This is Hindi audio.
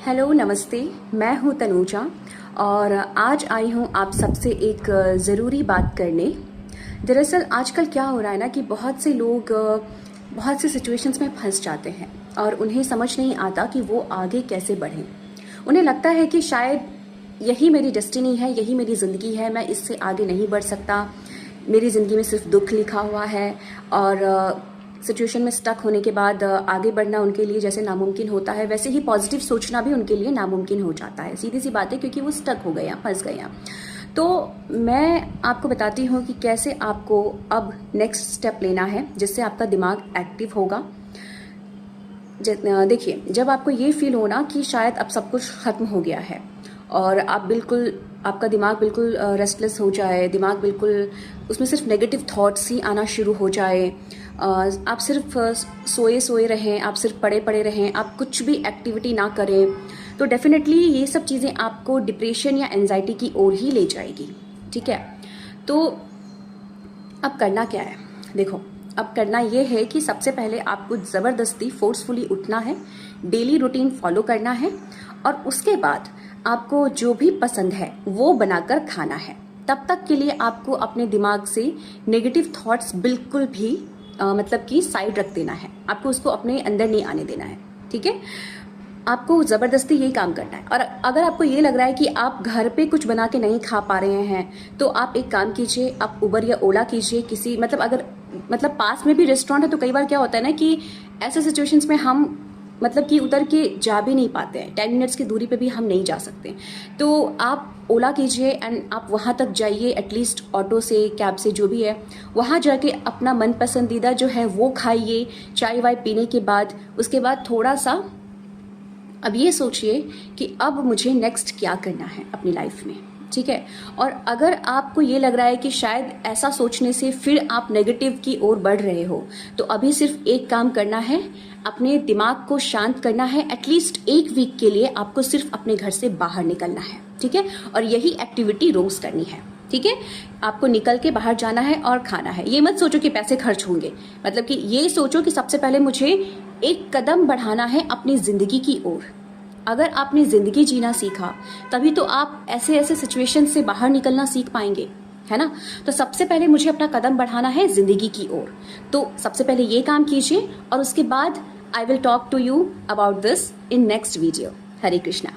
हेलो नमस्ते, मैं हूँ तनुजा और आज आई हूँ आप सबसे एक ज़रूरी बात करने। दरअसल आजकल क्या हो रहा है ना कि बहुत से लोग बहुत से सिचुएशंस में फंस जाते हैं और उन्हें समझ नहीं आता कि वो आगे कैसे बढ़ें। उन्हें लगता है कि शायद यही मेरी डेस्टिनी है, यही मेरी ज़िंदगी है, मैं इससे आगे नहीं बढ़ सकता, मेरी ज़िंदगी में सिर्फ दुख लिखा हुआ है और सिचुएशन में स्टक होने के बाद आगे बढ़ना उनके लिए जैसे नामुमकिन होता है, वैसे ही पॉजिटिव सोचना भी उनके लिए नामुमकिन हो जाता है। सीधी सी बात है, क्योंकि वो स्टक हो गए हैं, फंस गए हैं। तो मैं आपको बताती हूँ कि कैसे आपको अब नेक्स्ट स्टेप लेना है जिससे आपका दिमाग एक्टिव होगा। देखिए, जब आपको ये फील हो ना कि शायद अब सब कुछ ख़त्म हो गया है और आपका दिमाग बिल्कुल रेस्टलेस हो जाए, दिमाग बिल्कुल उसमें सिर्फ नेगेटिव थॉट्स ही आना शुरू हो जाए, आप सिर्फ सोए सोए रहें, आप सिर्फ पड़े पड़े रहें, आप कुछ भी एक्टिविटी ना करें, तो डेफिनेटली ये सब चीज़ें आपको डिप्रेशन या एंजाइटी की ओर ही ले जाएगी। ठीक है, तो अब करना क्या है? देखो, अब करना ये है कि सबसे पहले आपको ज़बरदस्ती फोर्सफुली उठना है, डेली रूटीन फॉलो करना है और उसके बाद आपको जो भी पसंद है वो बनाकर खाना है। तब तक के लिए आपको अपने दिमाग से नेगेटिव थॉट्स बिल्कुल भी मतलब कि साइड रख देना है, आपको उसको अपने अंदर नहीं आने देना है। ठीक है, आपको ज़बरदस्ती यही काम करना है। और अगर आपको ये लग रहा है कि आप घर पे कुछ बना के नहीं खा पा रहे हैं तो आप एक काम कीजिए, आप उबर या ओला कीजिए किसी अगर पास में भी रेस्टोरेंट है तो कई बार क्या होता है ना कि ऐसे सिचुएशंस में हम कि उतर के जा भी नहीं पाते हैं, 10 मिनट्स की दूरी पे भी हम नहीं जा सकते, तो आप ओला कीजिए एंड आप वहाँ तक जाइए, एटलीस्ट ऑटो से, कैब से, जो भी है, वहाँ जाके अपना मन पसंदीदा जो है वो खाइए। चाय वाय पीने के बाद उसके बाद थोड़ा सा अब ये सोचिए कि अब मुझे नेक्स्ट क्या करना है अपनी लाइफ में। ठीक है, और अगर आपको ये लग रहा है कि शायद ऐसा सोचने से फिर आप नेगेटिव की ओर बढ़ रहे हो, तो अभी सिर्फ एक काम करना है, अपने दिमाग को शांत करना है। एटलीस्ट एक वीक के लिए आपको सिर्फ अपने घर से बाहर निकलना है। ठीक है, और यही एक्टिविटी रोज करनी है। ठीक है, आपको निकल के बाहर जाना है और खाना है। ये मत सोचो कि पैसे खर्च होंगे, कि ये सोचो कि सबसे पहले मुझे एक कदम बढ़ाना है अपनी जिंदगी की ओर। अगर आपने जिंदगी जीना सीखा तभी तो आप ऐसे ऐसे सिचुएशन से बाहर निकलना सीख पाएंगे, है ना। तो सबसे पहले मुझे अपना कदम बढ़ाना है जिंदगी की ओर, तो सबसे पहले ये काम कीजिए और उसके बाद I will talk to you about this in next video. Hare Krishna.